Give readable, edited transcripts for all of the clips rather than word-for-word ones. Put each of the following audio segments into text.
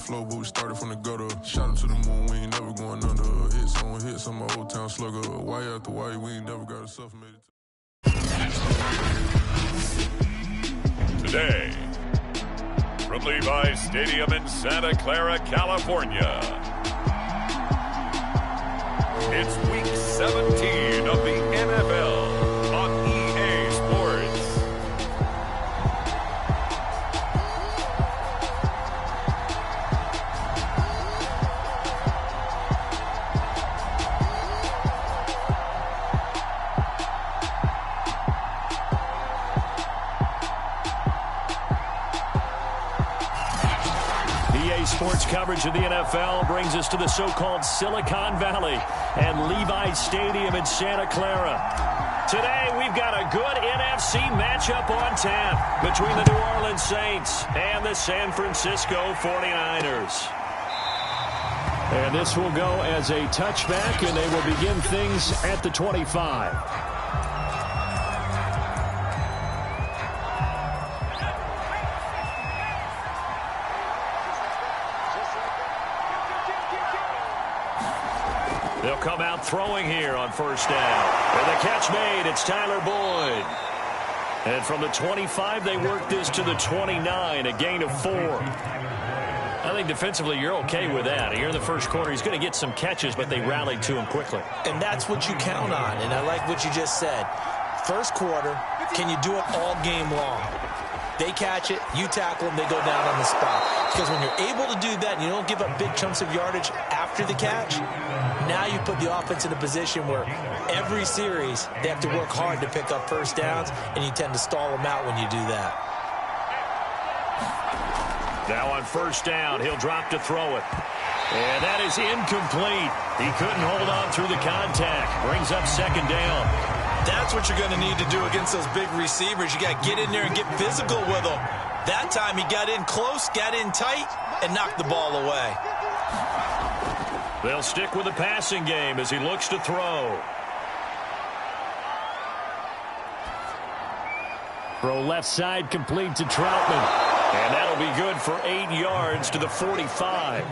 flow, but we started from the gutter. Shot to the moon, we ain't never going under. Hits on hits, I'm my old town slugger. Wire after wire, we ain't never got a self-made. Today, from Levi's Stadium in Santa Clara, California, it's Week 17 of the NFL on EA Sports. EA Sports coverage of the NFL brings us to the so-called Silicon Valley and Levi's Stadium in Santa Clara. Today, we've got a good NFC matchup on tap between the New Orleans Saints and the San Francisco 49ers. And this will go as a touchback, and they will begin things at the 25. They'll come out throwing here on first down. And the catch made, it's Tyler Boyd. And from the 25, they work this to the 29, a gain of 4. I think defensively you're okay with that. Here in the first quarter, he's going to get some catches, but they rallied to him quickly. And that's what you count on, and I like what you just said. First quarter, can you do it all game long? They catch it, you tackle them, they go down on the spot. Because when you're able to do that and you don't give up big chunks of yardage after the catch, now you put the offense in a position where every series they have to work hard to pick up first downs, and you tend to stall them out when you do that. Now on first down, he'll drop to throw it. And that is incomplete. He couldn't hold on through the contact. Brings up second down. That's what you're going to need to do against those big receivers. You got to get in there and get physical with them. That time he got in close, got in tight, and knocked the ball away. They'll stick with the passing game as he looks to throw. Throw left side complete to Troutman. And that'll be good for 8 yards to the 45.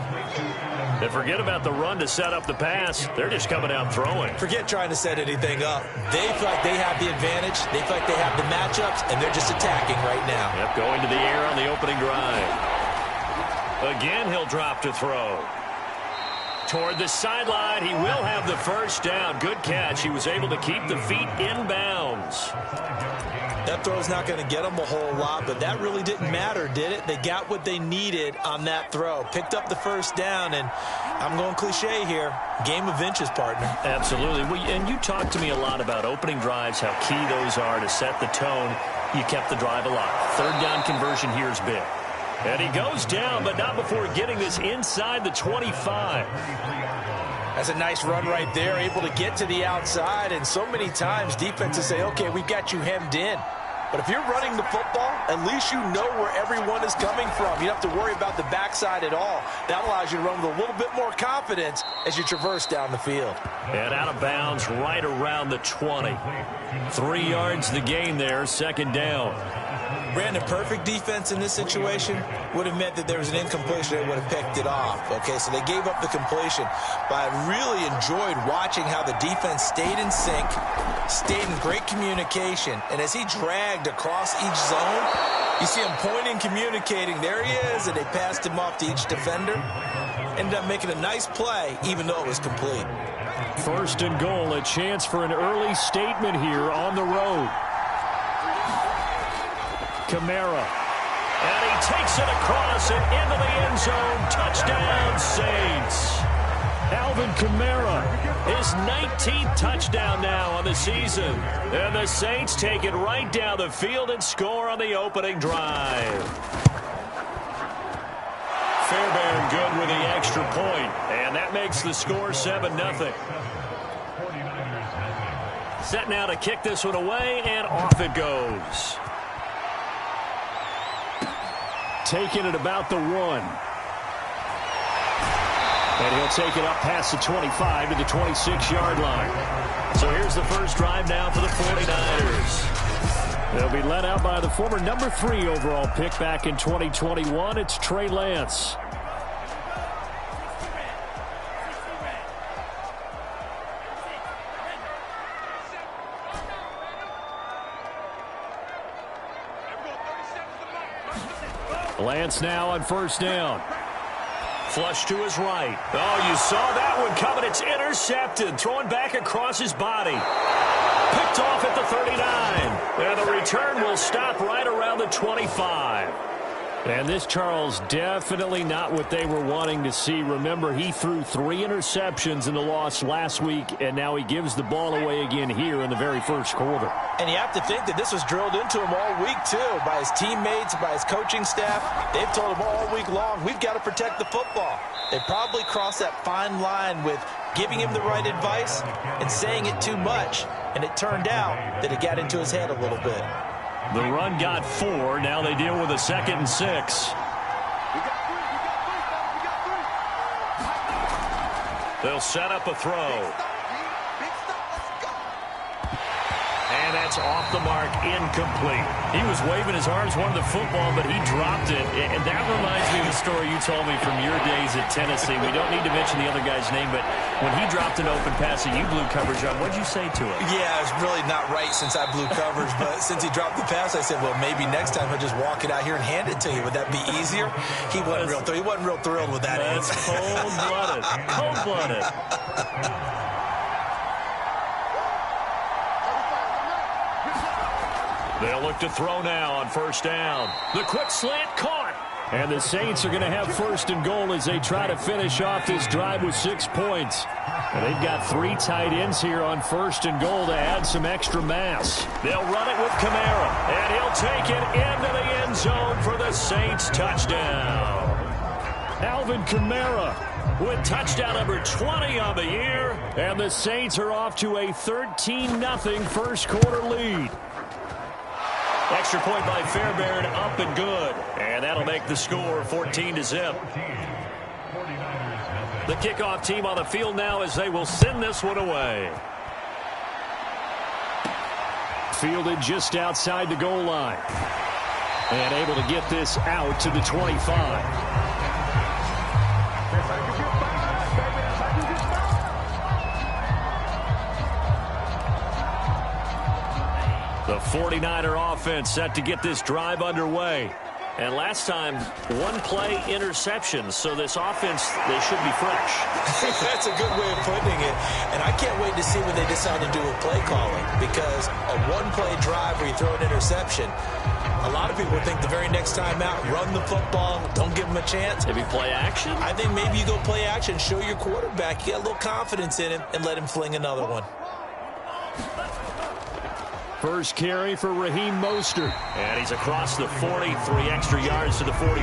And forget about the run to set up the pass. They're just coming out throwing. Forget trying to set anything up. They feel like they have the advantage. They feel like they have the matchups, and they're just attacking right now. Yep, going to the air on the opening drive. Again, he'll drop to throw. Toward the sideline, he will have the first down. Good catch. He was able to keep the feet in bounds. That throw's not going to get them a whole lot, but that really didn't matter, did it? They got what they needed on that throw. Picked up the first down, and I'm going cliche here. Game of inches, partner. Absolutely. And you talked to me a lot about opening drives, how key those are to set the tone. You kept the drive alive. Third down conversion here is big. And he goes down, but not before getting this inside the 25. That's a nice run right there, able to get to the outside. And so many times defenses say, okay, we've got you hemmed in. But if you're running the football, at least you know where everyone is coming from. You don't have to worry about the backside at all. That allows you to run with a little bit more confidence as you traverse down the field. And out of bounds right around the 20. 3 yards the gain there, second down. Brandon, perfect defense in this situation would have meant that there was an incompletion. They would have picked it off. Okay, so they gave up the completion. But I really enjoyed watching how the defense stayed in sync, stayed in great communication. And as he dragged across each zone, you see him pointing, communicating. There he is, and they passed him off to each defender. Ended up making a nice play, even though it was complete. First and goal, a chance for an early statement here on the road. Kamara. And he takes it across and into the end zone. Touchdown, Saints. Alvin Kamara, his 19th touchdown now on the season. And the Saints take it right down the field and score on the opening drive. Fairbairn good with the extra point, and that makes the score 7-0. Set now to kick this one away, and off it goes. Taking it about the 1. And he'll take it up past the 25 to the 26-yard line. So here's the first drive now for the 49ers. They'll be led out by the former number 3 overall pick back in 2021. It's Trey Lance. Lance now on first down. Flush to his right. Oh, you saw that one coming. It's intercepted. Throwing back across his body. Picked off at the 39. And the return will stop right around the 25. And this, Charles, definitely not what they were wanting to see. Remember, he threw 3 interceptions in the loss last week, and now he gives the ball away again here in the very first quarter. And you have to think that this was drilled into him all week, too, by his teammates, by his coaching staff. They've told him all week long, we've got to protect the football. They probably crossed that fine line with giving him the right advice and saying it too much. And it turned out that it got into his head a little bit. The run got 4. Now they deal with a 2nd and 6. They'll set up a throw. And that's off the mark, incomplete. He was waving his arms, wanted the football, but he dropped it. And that reminds me of the story you told me from your days at Tennessee. We don't need to mention the other guy's name, but when he dropped an open pass and you blew coverage on, what did you say to him? Yeah, it's really not right since I blew coverage, but since he dropped the pass, I said, well, maybe next time he'll just walk it out here and hand it to you. Would that be easier? He wasn't real thrilled with that answer. That's cold-blooded. Cold-blooded. They'll look to throw now on first down. The quick slant caught. And the Saints are going to have first and goal as they try to finish off this drive with 6 points. And they've got 3 tight ends here on first and goal to add some extra mass. They'll run it with Kamara, and he'll take it into the end zone for the Saints touchdown. Alvin Kamara with touchdown number 20 on the year. And the Saints are off to a 13-0 first quarter lead. Extra point by Fairbairn, up and good. And that'll make the score 14-0. The kickoff team on the field now as they will send this one away. Fielded just outside the goal line. And able to get this out to the 25. The 49er offense set to get this drive underway. And last time, 1-play interception. So this offense, they should be fresh. That's a good way of putting it. And I can't wait to see what they decide to do with play calling. Because a 1-play drive where you throw an interception, a lot of people think the very next time out, run the football, don't give them a chance. Maybe play action? I think maybe you go play action, show your quarterback, you got a little confidence in him, and let him fling another one. First carry for Raheem Mostert. And he's across the 40, 3 extra yards to the 43.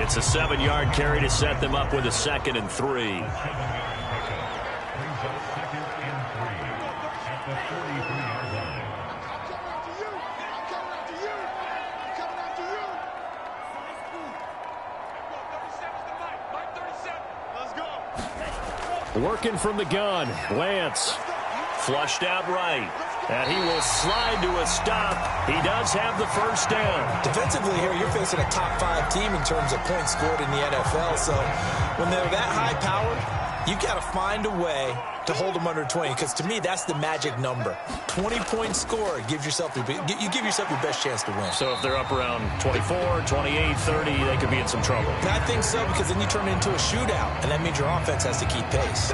It's a 7-yard carry to set them up with a 2nd and 3. Working from the gun, Lance. Flushed out right. And he will slide to a stop. He does have the first down. Defensively here, you're facing a top 5 team in terms of points scored in the NFL. So when they're that high powered, you've got to find a way to hold them under 20. Because to me, that's the magic number. 20-point score, you give yourself your best chance to win. So if they're up around 24, 28, 30, they could be in some trouble. And I think so, because then you turn it into a shootout. And that means your offense has to keep pace.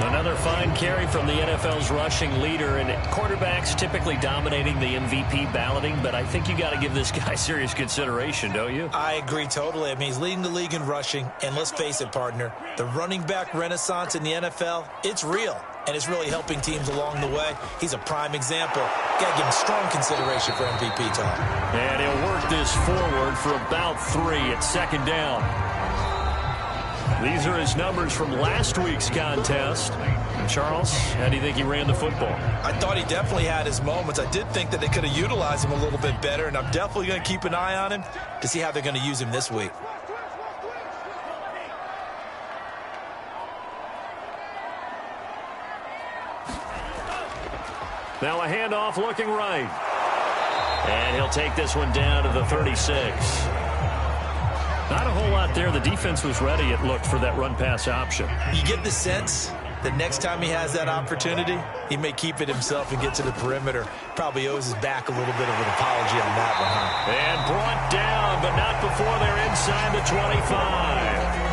Another fine carry from the NFL's rushing leader, and quarterbacks typically dominating the MVP balloting, but I think you got to give this guy serious consideration, don't you? I agree totally. I mean, he's leading the league in rushing, and let's face it, partner, the running back renaissance in the NFL, it's real, and it's really helping teams along the way. He's a prime example. Got to give him strong consideration for MVP time. And he'll work this forward for about 3 at 2nd down. These are his numbers from last week's contest. Charles, how do you think he ran the football? I thought he definitely had his moments. I did think that they could have utilized him a little bit better, and I'm definitely going to keep an eye on him to see how they're going to use him this week. Now a handoff looking right. And he'll take this one down to the 36. Not a whole lot there. The defense was ready, it looked, for that run-pass option. You get the sense the next time he has that opportunity, he may keep it himself and get to the perimeter. Probably owes his back a little bit of an apology on that one, huh? And brought down, but not before they're inside the 25.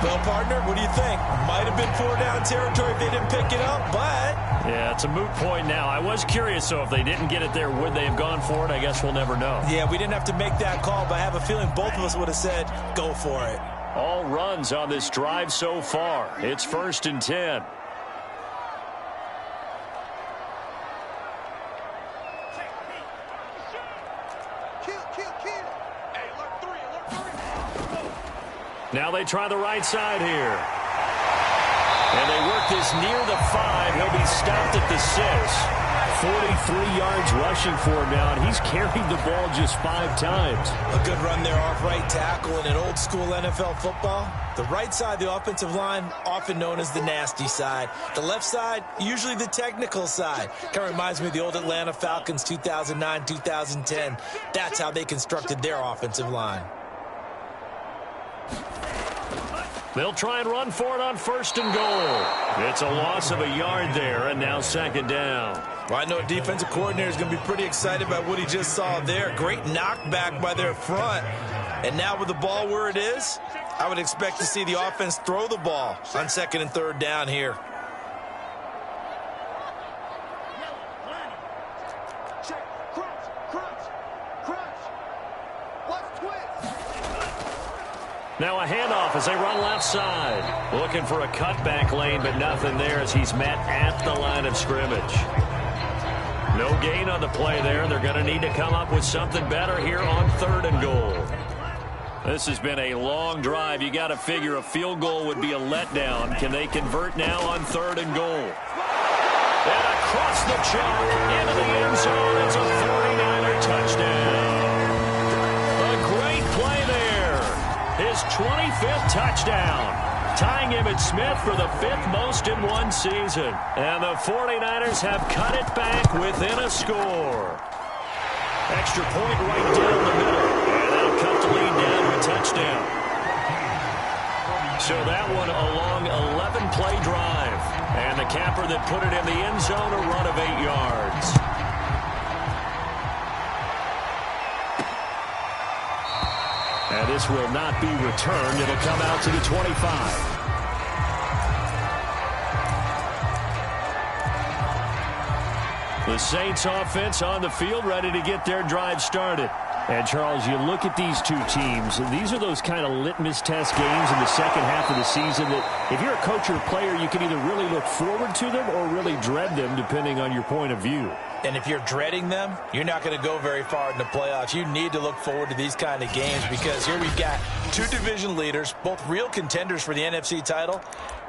Well, partner, what do you think? Might have been 4-down territory if they didn't pick it up, but... Yeah, it's a moot point now. I was curious, so if they didn't get it there, would they have gone for it? I guess we'll never know. Yeah, we didn't have to make that call, but I have a feeling both of us would have said, go for it. All runs on this drive so far. It's 1st and 10. Now they try the right side here. And they work this near the 5. He'll be stopped at the 6. 43 yards rushing for him now, and he's carried the ball just 5 times. A good run there off right tackle in an old-school NFL football. The right side of the offensive line, often known as the nasty side. The left side, usually the technical side. Kind of reminds me of the old Atlanta Falcons 2009, 2010. That's how they constructed their offensive line. They'll try and run for it on 1st and goal. It's a loss of a yard there, and now 2nd down. Well, I know a defensive coordinator is going to be pretty excited about what he just saw there. Great knockback by their front. And now with the ball where it is, I would expect to see the offense throw the ball on 2nd and 3rd down here. Now a handoff as they run left side. Looking for a cutback lane, but nothing there as he's met at the line of scrimmage. No gain on the play there. They're going to need to come up with something better here on 3rd and goal. This has been a long drive. You got to figure a field goal would be a letdown. Can they convert now on 3rd and goal? And across the chalk into the end zone. It's a 49er touchdown. A great play there. His 25th touchdown, tying Emmitt Smith for the 5th most in one season. And the 49ers have cut it back within a score. Extra point right down the middle. And they'll cut the lead down to a touchdown. So that one a long 11-play drive. And the capper that put it in the end zone, a run of 8 yards. And this will not be returned. It'll come out to the 25. The Saints offense on the field, ready to get their drive started. And, Charles, you look at these two teams, and these are those kind of litmus test games in the second half of the season that if you're a coach or a player, you can either really look forward to them or really dread them, depending on your point of view. And if you're dreading them, you're not going to go very far in the playoffs. You need to look forward to these kind of games because here we've got two division leaders, both real contenders for the NFC title.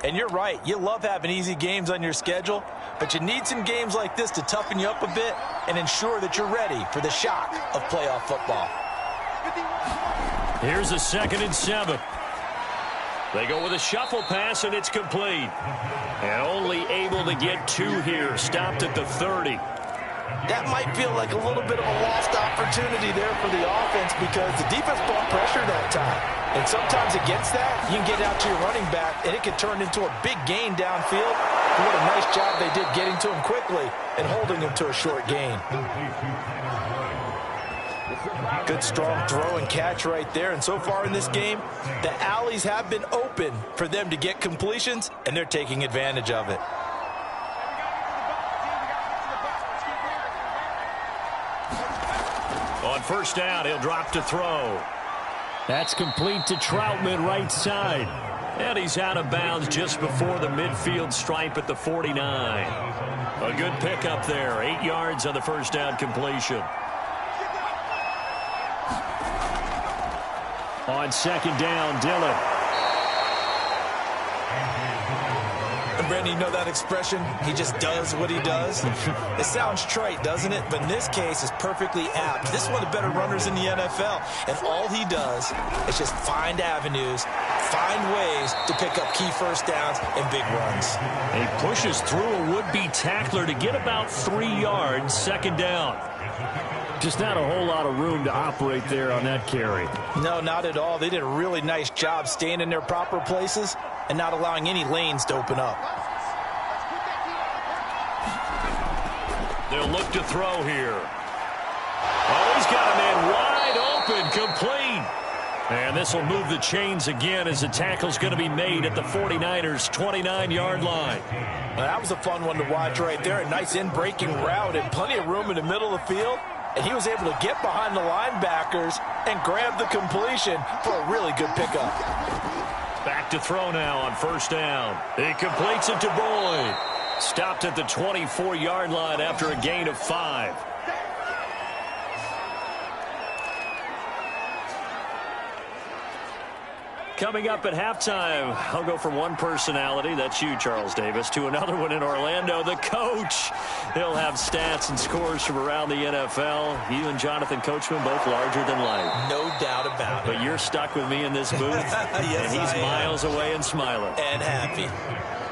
And you're right, you love having easy games on your schedule, but you need some games like this to toughen you up a bit and ensure that you're ready for the shock of playoff football. Here's a 2nd and 7. They go with a shuffle pass, and it's complete. And only able to get 2 here, stopped at the 30. That might feel like a little bit of a lost opportunity there for the offense because the defense brought pressure that time. And sometimes against that, you can get out to your running back, and it can turn into a big gain downfield. What a nice job they did getting to him quickly and holding him to a short gain. Good, strong throw and catch right there. And so far in this game, the alleys have been open for them to get completions, and they're taking advantage of it. On 1st down, he'll drop to throw. That's complete to Troutman, right side. And he's out of bounds just before the midfield stripe at the 49. A good pickup there. 8 yards on the 1st down completion. On 2nd down, Dillon. Brandon, you know that expression? He just does what he does. It sounds trite, doesn't it? But in this case, it's perfectly apt. This is one of the better runners in the NFL. And all he does is just find avenues, find ways to pick up key 1st downs and big runs. He pushes through a would-be tackler to get about 3 yards, 2nd down. Just not a whole lot of room to operate there on that carry. No, not at all. They did a really nice job staying in their proper places and not allowing any lanes to open up. They'll look to throw here. Oh, he's got a man wide open, complete. And this will move the chains again as the tackle's going to be made at the 49ers' 29-yard line. Well, that was a fun one to watch right there. A nice in-breaking route and plenty of room in the middle of the field. And he was able to get behind the linebackers and grab the completion for a really good pickup. Back to throw now on first down. He completes it to Boyd. Stopped at the 24-yard line after a gain of 5. Coming up at halftime, I'll go from one personality, that's you, Charles Davis, to another one in Orlando, the coach. He'll have stats and scores from around the NFL. You and Jonathan Coachman, both larger than life. No doubt about it. But you're stuck with me in this booth, yes, and he's miles away and smiling. And happy.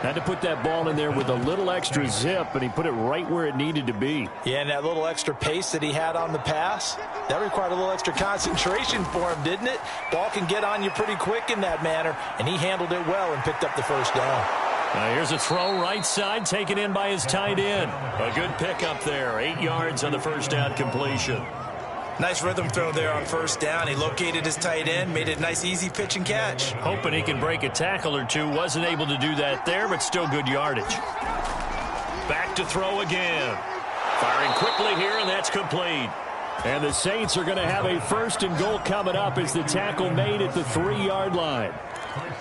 Had to put that ball in there with a little extra zip, and he put it right where it needed to be. Yeah, and that little extra pace that he had on the pass, that required a little extra concentration for him, didn't it? Ball can get on you pretty quick in that manner, and he handled it well and picked up the first down. Here's a throw right side, taken in by his tight end. A good pickup there, 8 yards on the first down completion. Nice rhythm throw there on first down. He located his tight end, made it a nice, easy pitch and catch. Hoping he can break a tackle or two. Wasn't able to do that there, but still good yardage. Back to throw again. Firing quickly here, and that's complete. And the Saints are going to have a first and goal coming up as the tackle made at the 3-yard line.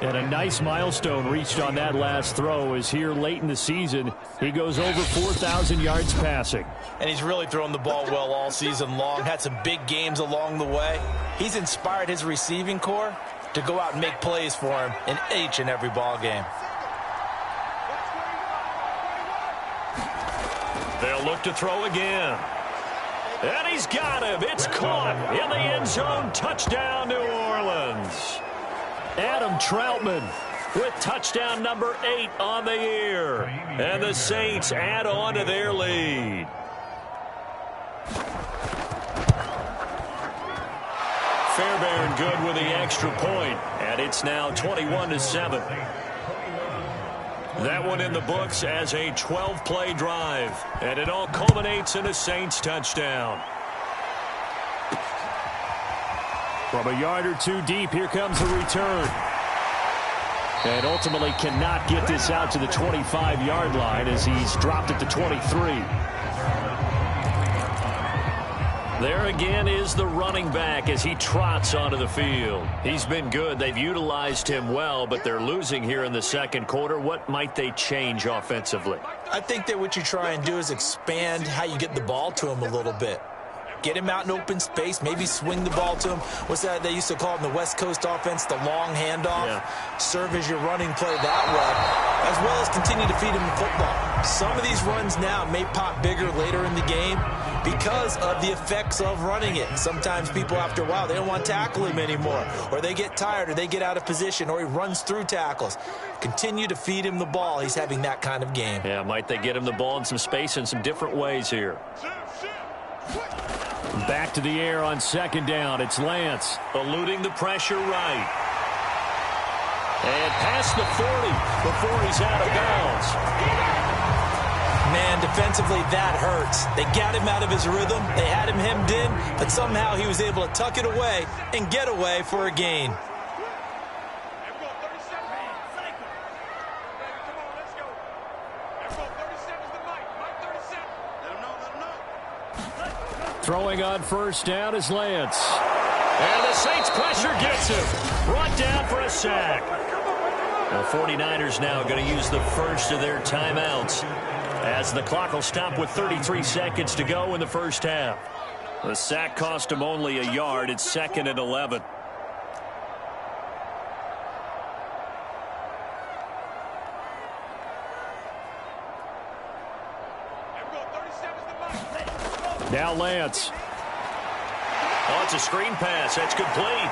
And a nice milestone reached on that last throw as here late in the season, he goes over 4,000 yards passing. And he's really thrown the ball well all season long, had some big games along the way. He's inspired his receiving corps to go out and make plays for him in each and every ball game. They'll look to throw again. And he's got him. It's caught in the end zone. Touchdown, New Orleans. Adam Troutman with touchdown number 8 on the year. And the Saints add on to their lead. Fairbairn good with the extra point, and it's now 21-7. That one in the books as a 12-play drive, and it all culminates in a Saints touchdown. From a yard or two deep, here comes the return. And ultimately cannot get this out to the 25-yard line as he's dropped at the 23. There again is the running back as he trots onto the field. He's been good. They've utilized him well, but they're losing here in the second quarter. What might they change offensively? I think that what you try and do is expand how you get the ball to him a little bit. Get him out in open space, maybe swing the ball to him. What's that they used to call it in the West Coast offense, the long handoff? Yeah. Serve as your running play that way, as well as continue to feed him the football. Some of these runs now may pop bigger later in the game because of the effects of running it. Sometimes people, after a while, they don't want to tackle him anymore, or they get tired, or they get out of position, or he runs through tackles. Continue to feed him the ball. He's having that kind of game. Yeah, might they get him the ball in some space in some different ways here. Back to the air on second down. It's Lance eluding the pressure right. And past the 40 before he's out of bounds. Man, defensively, that hurts. They got him out of his rhythm. They had him hemmed in, but somehow he was able to tuck it away and get away for a gain. Throwing on first down is Lance. And the Saints pressure gets him. Brought down for a sack. The 49ers now going to use the first of their timeouts as the clock will stop with 33 seconds to go in the first half. The sack cost him only a yard. It's 2nd and 11. Now Lance. Oh, it's a screen pass. That's complete.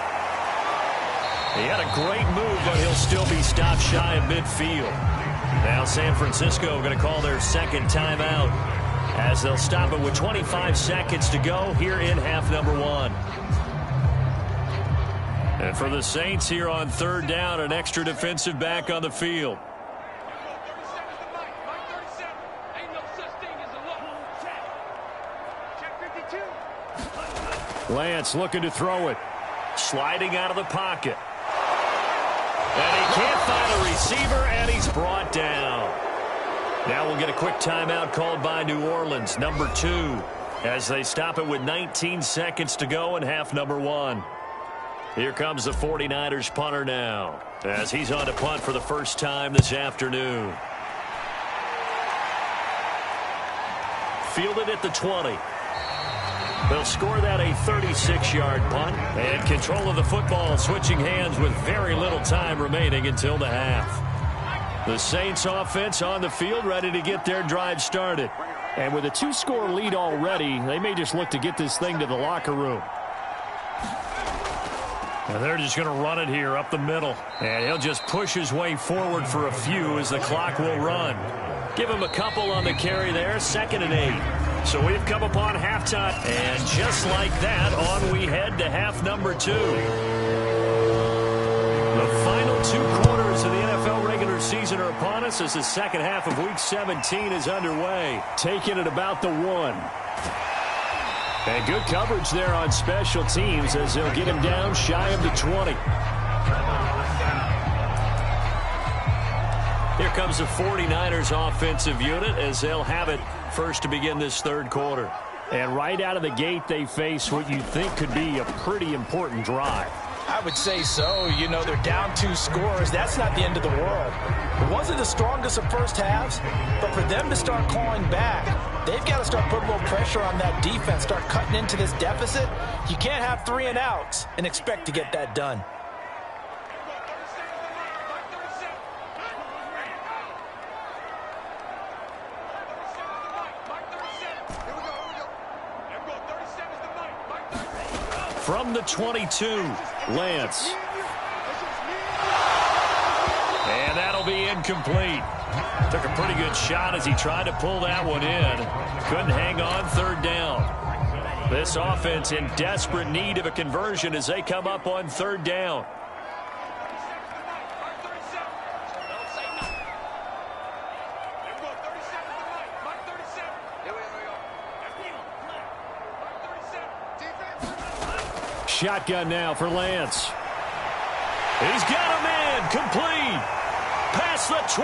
He had a great move, but he'll still be stopped shy of midfield. Now San Francisco going to call their second timeout. as they'll stop it with 25 seconds to go here in half number 1. And for the Saints here on third down, an extra defensive back on the field. Lance looking to throw it. Sliding out of the pocket. And he can't find a receiver, and he's brought down. Now we'll get a quick timeout called by New Orleans, number 2, as they stop it with 19 seconds to go in half number 1. Here comes the 49ers punter now, as he's on to punt for the first time this afternoon. Fielded at the 20. They'll score that a 36-yard punt, and control of the football switching hands with very little time remaining until the half. The Saints offense on the field ready to get their drive started. And with a 2-score lead already, they may just look to get this thing to the locker room. And they're just going to run it here up the middle. And he'll just push his way forward for a few as the clock will run. Give him a couple on the carry there, 2nd and 8. So we've come upon halftime. And just like that, on we head to half number 2. The final 2 quarters of the NFL regular season are upon us as the second half of Week 17 is underway. Taking it about the 1. And good coverage there on special teams as they'll get him down shy of the 20. Here comes the 49ers offensive unit as they'll have it first to begin this third quarter. And right out of the gate, they face what you think could be a pretty important drive. I would say so. You know, they're down 2 scores. That's not the end of the world. It wasn't the strongest of first halves, but for them to start clawing back, they've got to start putting a little pressure on that defense, start cutting into this deficit. You can't have 3 and outs and expect to get that done. From the 22, Lance. And that'll be incomplete. Took a pretty good shot as he tried to pull that one in. Couldn't hang on third down. This offense in desperate need of a conversion as they come up on third down. Shotgun now for Lance. He's got him in. Complete. Past the 20.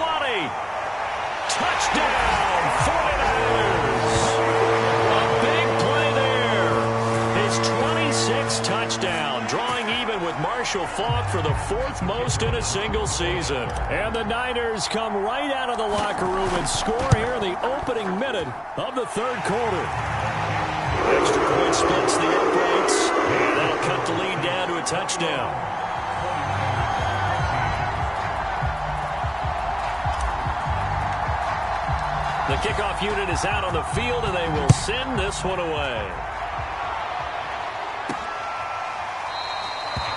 Touchdown, 49ers. A big play there. His 26th touchdown, drawing even with Marshall Faulk for the 4th most in a single season. And the Niners come right out of the locker room and score here in the opening minute of the third quarter. Extra point splits the uprights, and that'll cut the lead down to a touchdown. The kickoff unit is out on the field, and they will send this one away.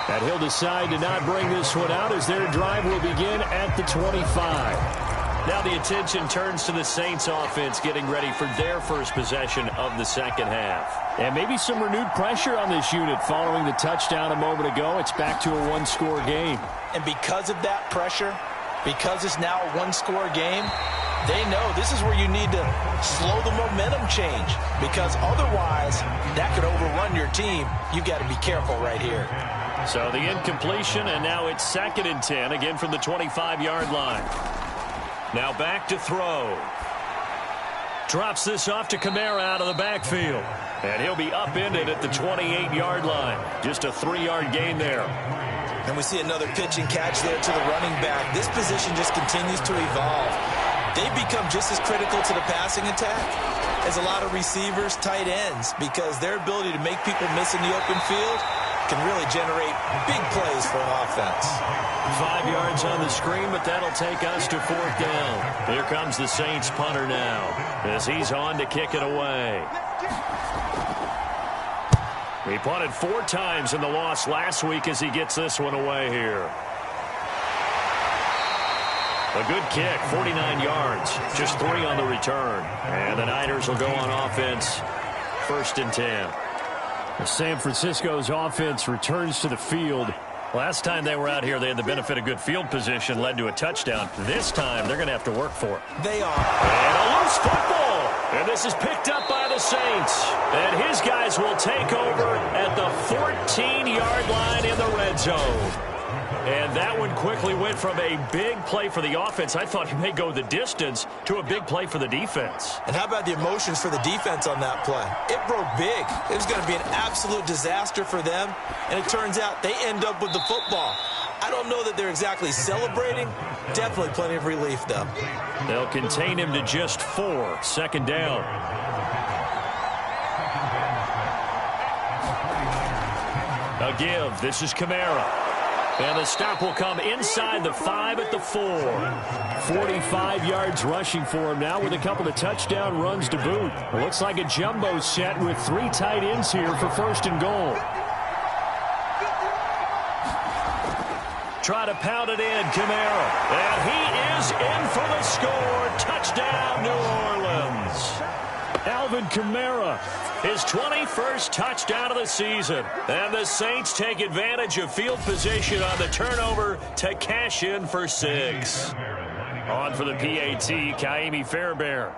And he'll decide to not bring this one out as their drive will begin at the 25. Now the attention turns to the Saints offense getting ready for their first possession of the second half. And maybe some renewed pressure on this unit following the touchdown a moment ago. It's back to a 1-score game. And because of that pressure, because it's now a 1-score game, they know this is where you need to slow the momentum change, because otherwise that could overrun your team. You've got to be careful right here. So the incompletion, and now it's 2nd and 10, again from the 25-yard line. Now back to throw. Drops this off to Kamara out of the backfield. And he'll be upended at the 28-yard line. Just a 3-yard gain there. And we see another pitch and catch there to the running back. This position just continues to evolve. They've become just as critical to the passing attack as a lot of receivers, tight ends, because their ability to make people miss in the open field can really generate big plays for an offense. 5 yards on the screen, but that'll take us to 4th down. Here comes the Saints punter now as he's on to kick it away. He punted 4 times in the loss last week as he gets this one away here. A good kick, 49 yards, just 3 on the return. And the Niners will go on offense, 1st and 10. San Francisco's offense returns to the field. Last time they were out here, they had the benefit of good field position, led to a touchdown. This time, they're going to have to work for it. They are. And a loose football. And this is picked up by the Saints. And his guys will take over at the 14-yard line in the red zone. And that one quickly went from a big play for the offense, I thought he may go the distance, to a big play for the defense. And how about the emotions for the defense on that play? It broke big. It was going to be an absolute disaster for them, and it turns out they end up with the football. I don't know that they're exactly celebrating. Definitely plenty of relief, though. They'll contain him to just 4, 2nd down. A give. This is Kamara. And the stop will come inside the 5 at the 4. 45 yards rushing for him now with a couple of touchdown runs to boot. It looks like a jumbo set with 3 tight ends here for 1st and goal. Try to pound it in, Kamara. And he is in for the score. Touchdown, New Orleans. Alvin Kamara, his 21st touchdown of the season. And the Saints take advantage of field position on the turnover to cash in for 6. On for the PAT, Ka'imi Fairbairn.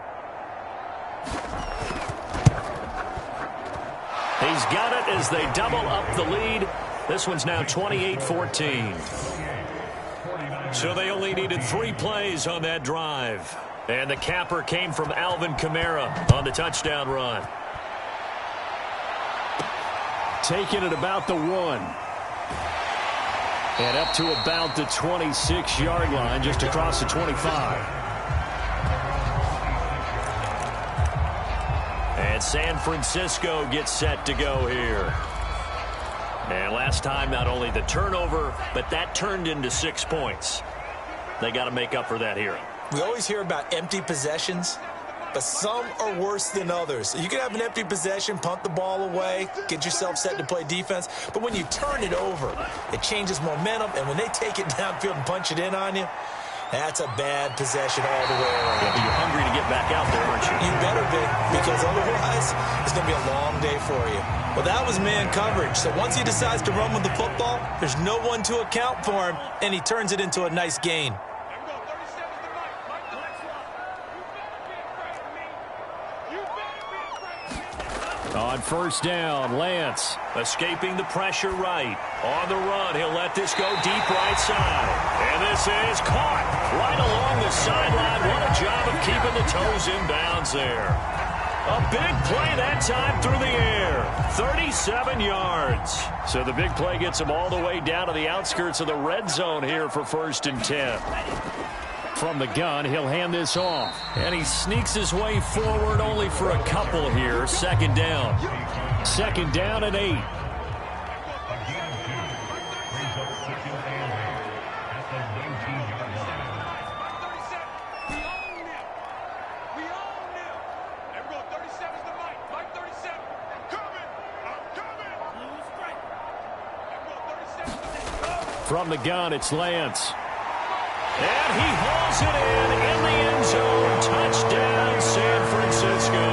He's got it as they double up the lead. This one's now 28-14. So they only needed 3 plays on that drive. And the capper came from Alvin Kamara on the touchdown run. Taking it about the 1. And up to about the 26-yard line, just across the 25. And San Francisco gets set to go here. And last time, not only the turnover, but that turned into 6 points. They got to make up for that here. We always hear about empty possessions, but some are worse than others. You can have an empty possession, punt the ball away, get yourself set to play defense, but when you turn it over, it changes momentum, and when they take it downfield and punch it in on you, that's a bad possession all the way around. Yeah, but you're hungry to get back out there, aren't you? You better be, because otherwise it's going to be a long day for you. Well, that was man coverage, so once he decides to run with the football, there's no one to account for him, and he turns it into a nice gain. On 1st down, Lance escaping the pressure right. On the run, he'll let this go deep right side. And this is caught right along the sideline. What a job of keeping the toes in bounds there. A big play that time through the air. 37 yards. So the big play gets him all the way down to the outskirts of the red zone here for 1st and 10. From the gun, he'll hand this off. And he sneaks his way forward only for a couple here. 2nd down. 2nd down and 8. From the gun, it's Lance. And he hauls it in the end zone. Touchdown, San Francisco.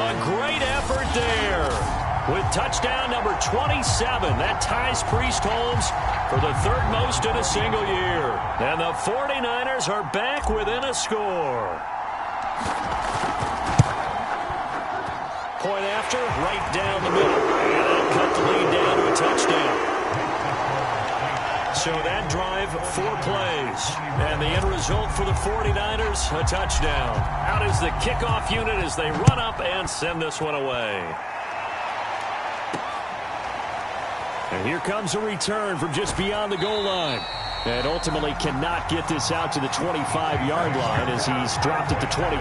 A great effort there. With touchdown number 27, that ties Priest Holmes for the 3rd most in a single year. And the 49ers are back within a score. Point after, right down the middle. And they'll cut the lead down to a touchdown. So that drive, 4 plays. And the end result for the 49ers, a touchdown. Out is the kickoff unit as they run up and send this one away. And here comes a return from just beyond the goal line. And ultimately cannot get this out to the 25-yard line as he's dropped at the 23.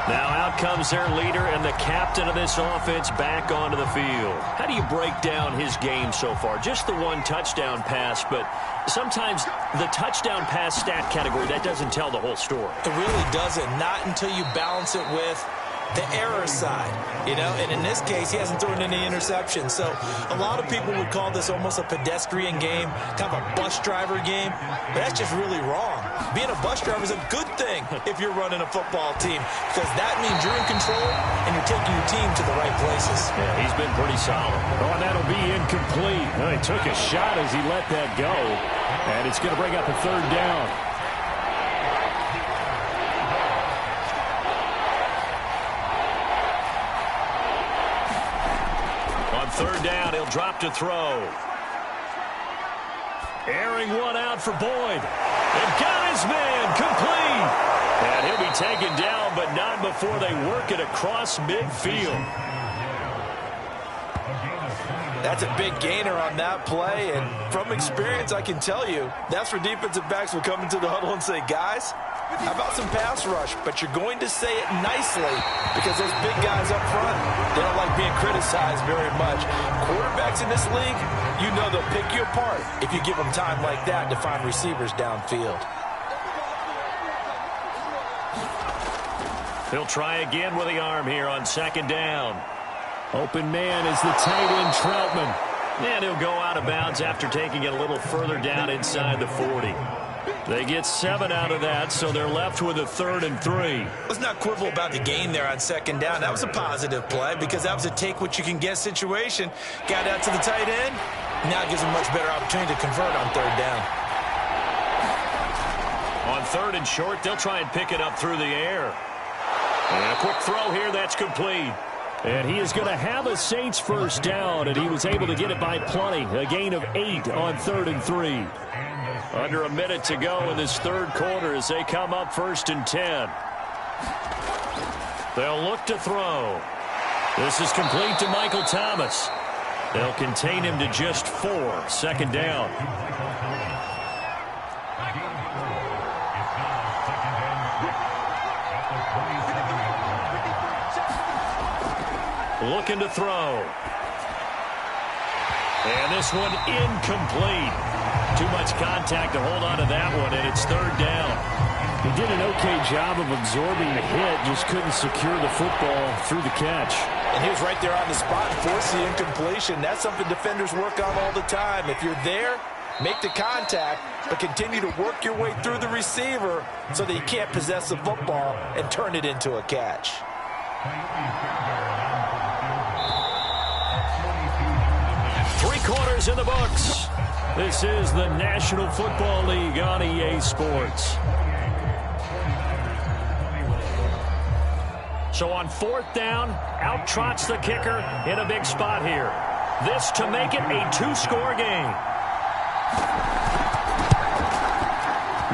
Now out comes their leader and the captain of this offense back onto the field. How do you break down his game so far? Just the 1 touchdown pass, but sometimes the touchdown pass stat category, that doesn't tell the whole story. It really doesn't. Not until you balance it with the error side, and in this case, he hasn't thrown any interceptions. So a lot of people would call this almost a pedestrian game, kind of a bus driver game, but that's just really wrong. Being a bus driver is a good thing if you're running a football team, because that means you're in control and you're taking your team to the right places. Yeah, he's been pretty solid. Oh, and that'll be incomplete. Oh, he took a shot as he let that go, and it's going to bring up a third down. Third down, he'll drop to throw. Airing one out for Boyd. And got his man, complete. And he'll be taken down, but not before they work it across midfield. That's a big gainer on that play, and from experience, I can tell you, that's where defensive backs will come into the huddle and say, guys, how about some pass rush? But you're going to say it nicely because those big guys up front, they don't like being criticized very much. Quarterbacks in this league, they'll pick you apart if you give them time like that to find receivers downfield. He'll try again with the arm here on second down. Open man is the tight end Troutman. And he'll go out of bounds after taking it a little further down inside the 40. They get 7 out of that, so they're left with a 3rd and 3. Let's not quibble about the gain there on second down. That was a positive play because that was a take-what-you-can-get situation. Got out to the tight end. Now it gives them a much better opportunity to convert on third down. On 3rd and short, they'll try and pick it up through the air. And a quick throw here, that's complete. And he is going to have a Saints first down, and he was able to get it by plenty. A gain of 8 on 3rd and 3. Under a minute to go in this third quarter as they come up 1st and 10. They'll look to throw. This is complete to Michael Thomas. They'll contain him to just 4. 2nd down. Looking to throw. And this one incomplete. Too much contact to hold on to that one, and it's 3rd down. He did an okay job of absorbing the hit, just couldn't secure the football through the catch. And he was right there on the spot and forced the incompletion. That's something defenders work on all the time. If you're there, make the contact, but continue to work your way through the receiver so that you can't possess the football and turn it into a catch. 3 quarters in the books. This is the National Football League on EA Sports. So on 4th down, out trots the kicker in a big spot here. This to make it a 2-score game.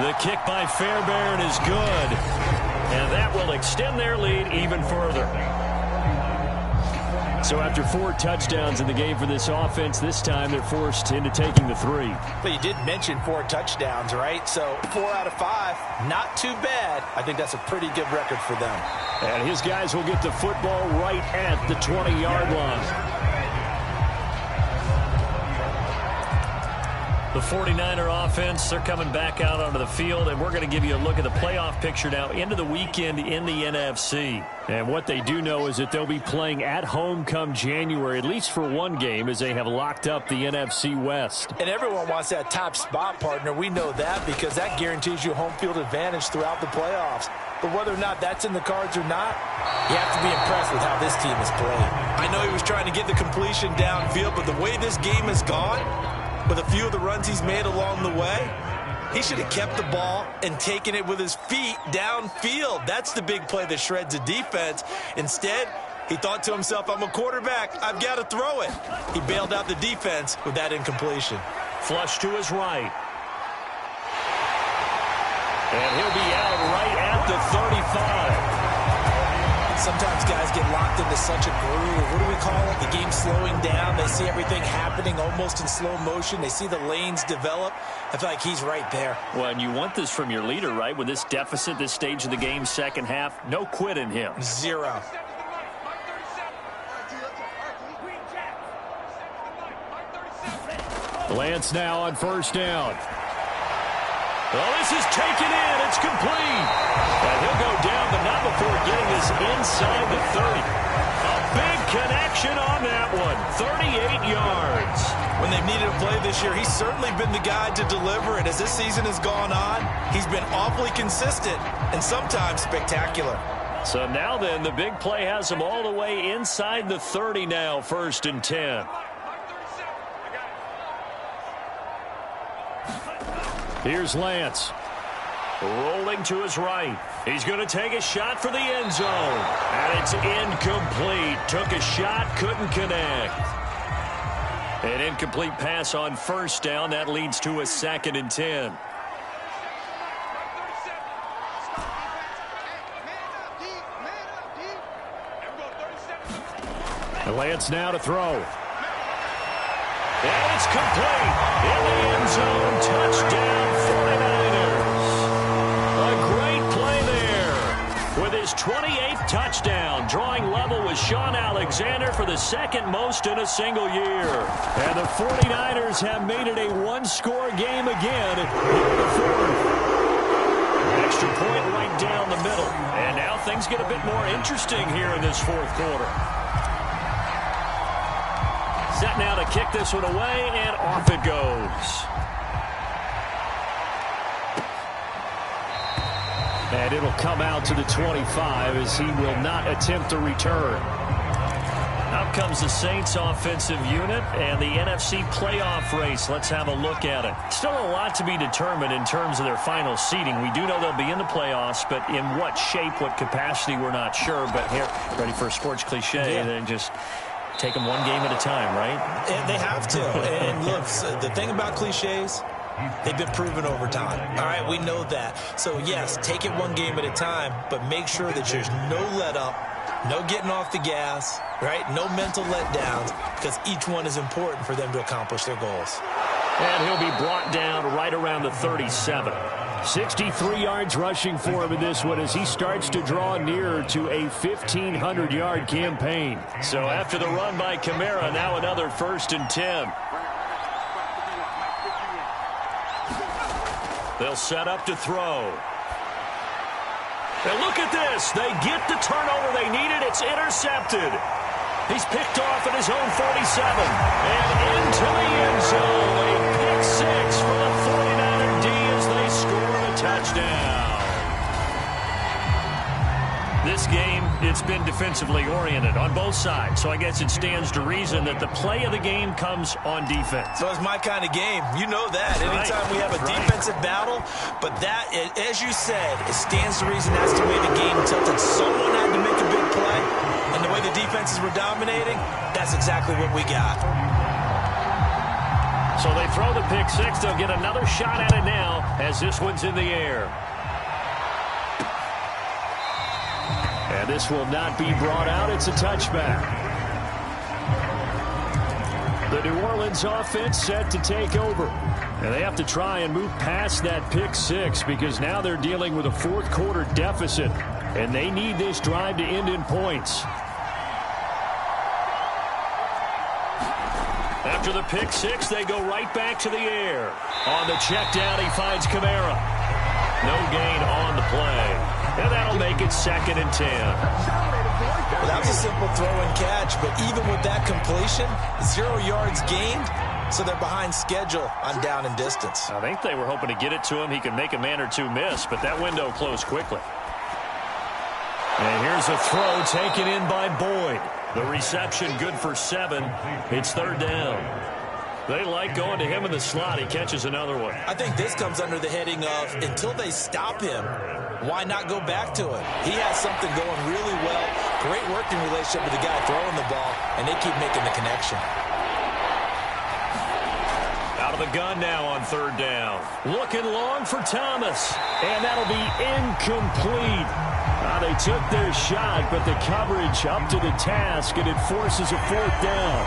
The kick by Fairbairn is good. And that will extend their lead even further. So after 4 touchdowns in the game for this offense, this time they're forced into taking the 3. But you did mention 4 touchdowns, right? So 4 out of 5, not too bad. I think that's a pretty good record for them. And his guys will get the football right at the 20-yard line. The 49er offense, they're coming back out onto the field, and we're going to give you a look at the playoff picture now into the weekend in the NFC. And what they do know is that they'll be playing at home come January, at least for one game, as they have locked up the NFC West. And everyone wants that top spot, partner. We know that because that guarantees you home field advantage throughout the playoffs. But whether or not that's in the cards or not, you have to be impressed with how this team has played. I know he was trying to get the completion downfield, but the way this game has gone, with a few of the runs he's made along the way, he should have kept the ball and taken it with his feet downfield. That's the big play that shreds the defense. Instead, he thought to himself, I'm a quarterback, I've got to throw it. He bailed out the defense with that incompletion. Flush to his right. And he'll be out right at the 35. Sometimes guys get locked into such a groove. What do we call it? The game slowing down. They see everything happening almost in slow motion. They see the lanes develop. I feel like he's right there. Well, and you want this from your leader, right? With this deficit, this stage of the game, second half, no quit in him. 0. Lance now on 1st down. Well, this is taken in. It's complete. And he'll go down, but not before getting his is inside the 30. A big connection on that one. 38 yards. When they've needed a play this year, he's certainly been the guy to deliver it. As this season has gone on, he's been awfully consistent and sometimes spectacular. So now then, the big play has him all the way inside the 30 now, 1st and 10. Here's Lance. Rolling to his right. He's going to take a shot for the end zone. And it's incomplete. Took a shot, couldn't connect. An incomplete pass on 1st down. That leads to a 2nd and 10. Lance now to throw. And it's complete. In the end zone. Touchdown 49ers. A great play there. With his 28th touchdown. Drawing level with Sean Alexander for the 2nd most in a single year. And the 49ers have made it a one-score game again in the 4th. Extra point right down the middle. And now things get a bit more interesting here in this 4th quarter. Set now to kick this one away, and off it goes. And it'll come out to the 25 as he will not attempt a return. Out comes the Saints offensive unit and the NFC playoff race. Let's have a look at it. Still a lot to be determined in terms of their final seeding. We do know they'll be in the playoffs, but in what shape, what capacity, we're not sure. But here, ready for a sports cliche, then just take them one game at a time, right? And they have to. And look, the thing about cliches, they've been proven over time. All right, we know that. So, yes, take it one game at a time, but make sure that there's no let up, no getting off the gas, right? No mental letdowns, because each one is important for them to accomplish their goals. And he'll be brought down right around the 37. 63 yards rushing for him in this one as he starts to draw nearer to a 1,500-yard campaign. So after the run by Kamara, now another 1st and 10. They'll set up to throw. And look at this. They get the turnover they needed. It's intercepted. He's picked off at his own 47. And into the end zone. A pick 6 for the 49er D as they score a touchdown. This game, it's been defensively oriented on both sides. So I guess it stands to reason that the play of the game comes on defense. So it's my kind of game. You know that. Anytime we have a defensive battle, but that, as you said, it stands to reason that's the way the game tilted. Someone had to make a big play, and the way the defenses were dominating, that's exactly what we got. So they throw the pick 6. They'll get another shot at it now as this one's in the air. And this will not be brought out. It's a touchback. The New Orleans offense set to take over. And they have to try and move past that pick 6 because now they're dealing with a 4th quarter deficit. And they need this drive to end in points. After the pick 6, they go right back to the air. On the check down, he finds Kamara. No gain on the play. And that'll make it 2nd and 10. Well, that was a simple throw and catch, but even with that completion, 0 yards gained, so they're behind schedule on down and distance. I think they were hoping to get it to him. He could make a man or two miss, but that window closed quickly. And here's a throw taken in by Boyd. The reception good for 7. It's 3rd down. They like going to him in the slot. He catches another one. I think this comes under the heading of until they stop him, why not go back to it? He has something going really well. Great working relationship with the guy throwing the ball, and they keep making the connection. Out of the gun now on 3rd down. Looking long for Thomas, and that'll be incomplete. They took their shot, but the coverage up to the task, and it forces a 4th down.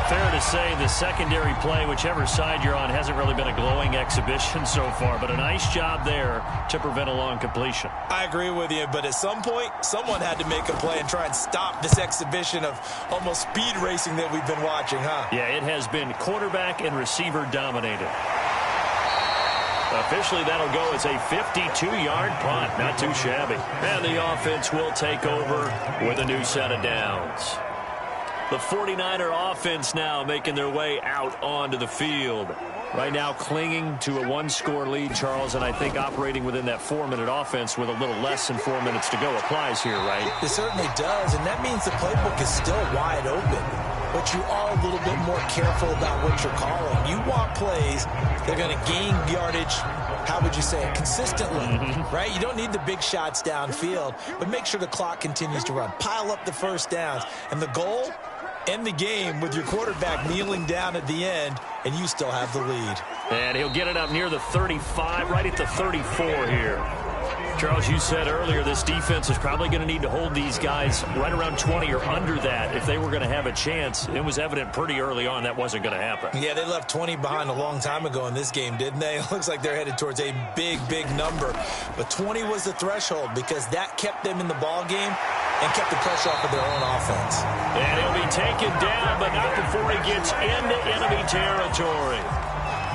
Fair to say the secondary play, whichever side you're on, hasn't really been a glowing exhibition so far, but a nice job there to prevent a long completion. I agree with you, but at some point, someone had to make a play and try and stop this exhibition of almost speed racing that we've been watching, huh? Yeah, it has been quarterback and receiver dominated. Officially, that'll go as a 52-yard punt. Not too shabby. And the offense will take over with a new set of downs. The 49er offense now making their way out onto the field. Right now clinging to a one-score lead, Charles, and I think operating within that 4-minute offense with a little less than 4 minutes to go applies here, right? It certainly does, and that means the playbook is still wide open. But you are a little bit more careful about what you're calling. You want plays, they're going to gain yardage, how would you say it, consistently, right? You don't need the big shots downfield, but make sure the clock continues to run. Pile up the first downs. And the goal, end the game with your quarterback kneeling down at the end, and you still have the lead. And he'll get it up near the 35, right at the 34 here. Charles, you said earlier this defense is probably going to need to hold these guys right around 20 or under that if they were going to have a chance. It was evident pretty early on that wasn't going to happen. Yeah, they left 20 behind a long time ago in this game, didn't they? It looks like they're headed towards a big, big number. But 20 was the threshold because that kept them in the ball game and kept the pressure off of their own offense. And he'll be taken down, but not before he gets into enemy territory.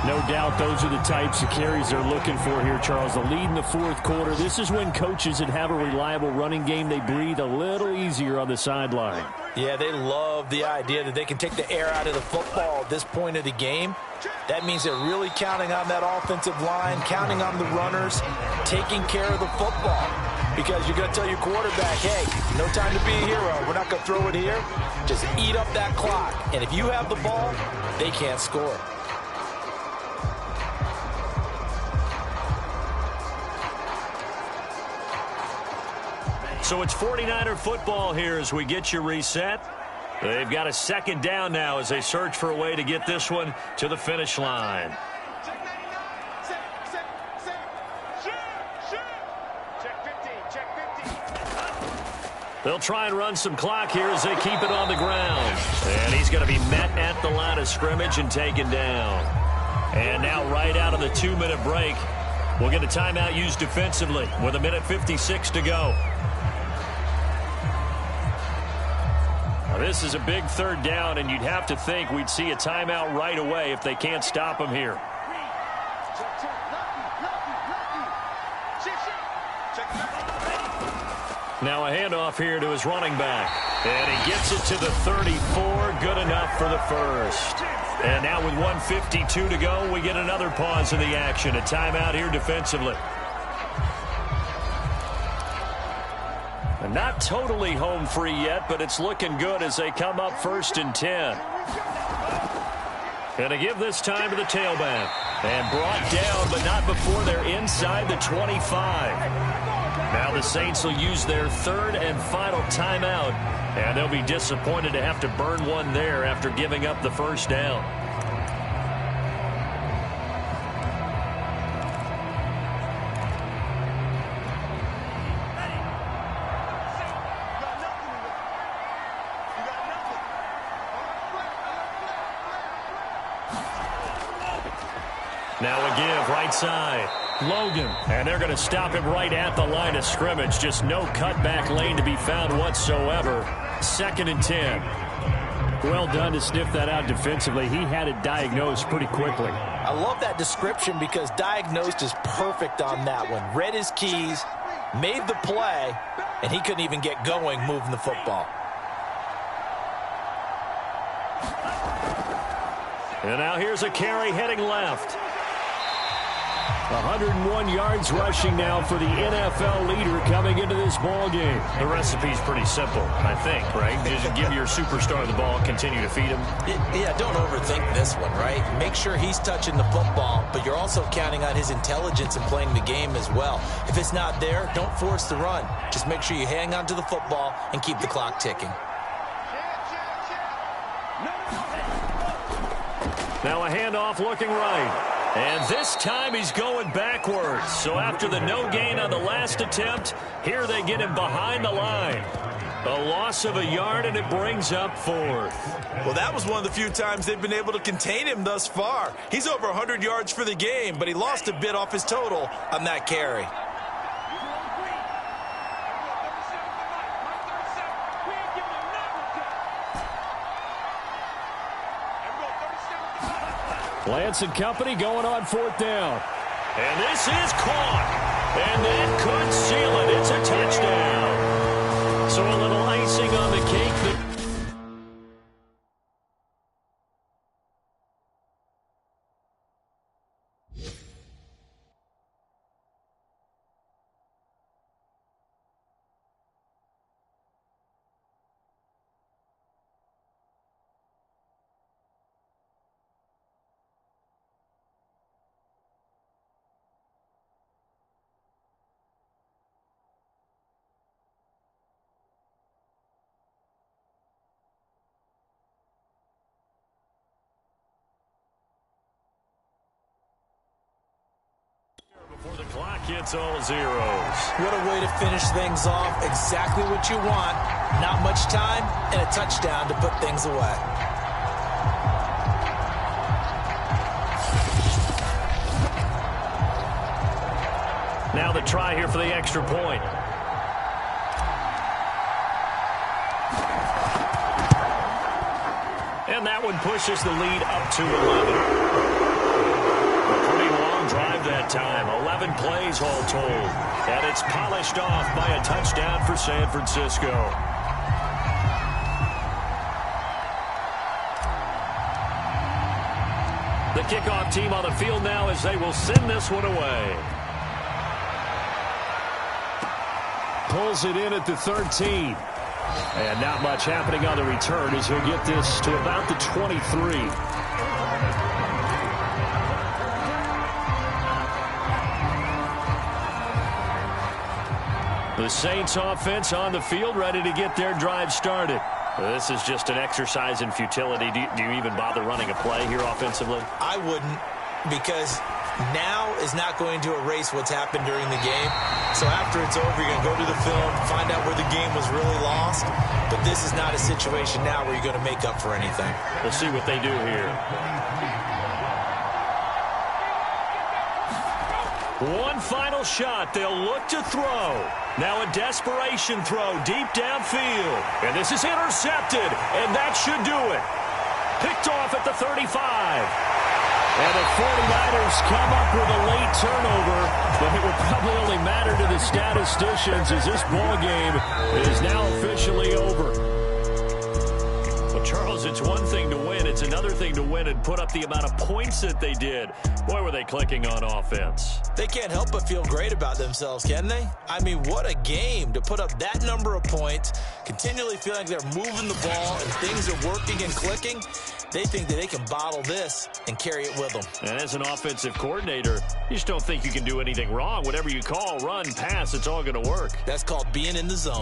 No doubt those are the types of carries they're looking for here, Charles. The lead in the fourth quarter. This is when coaches that have a reliable running game, they breathe a little easier on the sideline. Yeah, they love the idea that they can take the air out of the football at this point of the game. That means they're really counting on that offensive line, counting on the runners, taking care of the football. Because you're going to tell your quarterback, hey, no time to be a hero. We're not going to throw it here. Just eat up that clock. And if you have the ball, they can't score. So it's 49er football here as we get you reset. They've got a second down now as they search for a way to get this one to the finish line. They'll try and run some clock here as they keep it on the ground. And he's going to be met at the line of scrimmage and taken down. And now right out of the 2-minute break, we'll get a timeout used defensively with 1:56 to go. Now, this is a big third down, and you'd have to think we'd see a timeout right away if they can't stop him here. Now a handoff here to his running back. And he gets it to the 34. Good enough for the first. And now with 1:52 to go, we get another pause in the action. A timeout here defensively. And not totally home free yet, but it's looking good as they come up 1st and 10. Going to give this time to the tailback. And brought down, but not before they're inside the 25. Now the Saints will use their third and final timeout, and they'll be disappointed to have to burn one there after giving up the first down. Now a give right side. Logan. And they're going to stop him right at the line of scrimmage. Just no cutback lane to be found whatsoever. 2nd and 10. Well done to sniff that out defensively. He had it diagnosed pretty quickly. I love that description because diagnosed is perfect on that one. Read his keys, made the play, and he couldn't even get going moving the football. And now here's a carry heading left. 101 yards rushing now for the NFL leader coming into this ball game. The recipe's pretty simple, I think, right? Just give your superstar the ball, continue to feed him. Yeah, don't overthink this one, right? Make sure he's touching the football, but you're also counting on his intelligence in playing the game as well. If it's not there, don't force the run. Just make sure you hang on to the football and keep the clock ticking. Now a handoff looking right. And this time he's going backwards. So after the no gain on the last attempt, here they get him behind the line. A loss of a yard, and it brings up 4th. Well, that was one of the few times they've been able to contain him thus far. He's over 100 yards for the game, but he lost a bit off his total on that carry. Lance and company going on 4th down. And this is caught. And that could seal it. It's a touchdown. So a little icing on the cake. Before the clock hits all zeros. What a way to finish things off. Exactly what you want. Not much time and a touchdown to put things away. Now the try here for the extra point. And that one pushes the lead up to 11. Drive that time. 11 plays all told. And it's polished off by a touchdown for San Francisco. The kickoff team on the field now as they will send this one away. Pulls it in at the 13. And not much happening on the return as he'll get this to about the 23. The Saints offense on the field, ready to get their drive started. This is just an exercise in futility. Do you even bother running a play here offensively? I wouldn't, because now is not going to erase what's happened during the game. So after it's over, you're going to go to the film, find out where the game was really lost. But this is not a situation now where you're going to make up for anything. We'll see what they do here. One final shot. They'll look to throw. Now a desperation throw deep downfield. And this is intercepted. And that should do it. Picked off at the 35. And the 49ers come up with a late turnover. But it will probably only matter to the statisticians as this ball game is now officially over. Well, Charles, it's one thing to win. It's another thing to win and put up the amount of points that they did. Boy, were they clicking on offense. They can't help but feel great about themselves, can they? I mean, what a game to put up that number of points, continually feeling like they're moving the ball and things are working and clicking. They think that they can bottle this and carry it with them. And as an offensive coordinator, you just don't think you can do anything wrong. Whatever you call, run, pass, it's all going to work. That's called being in the zone.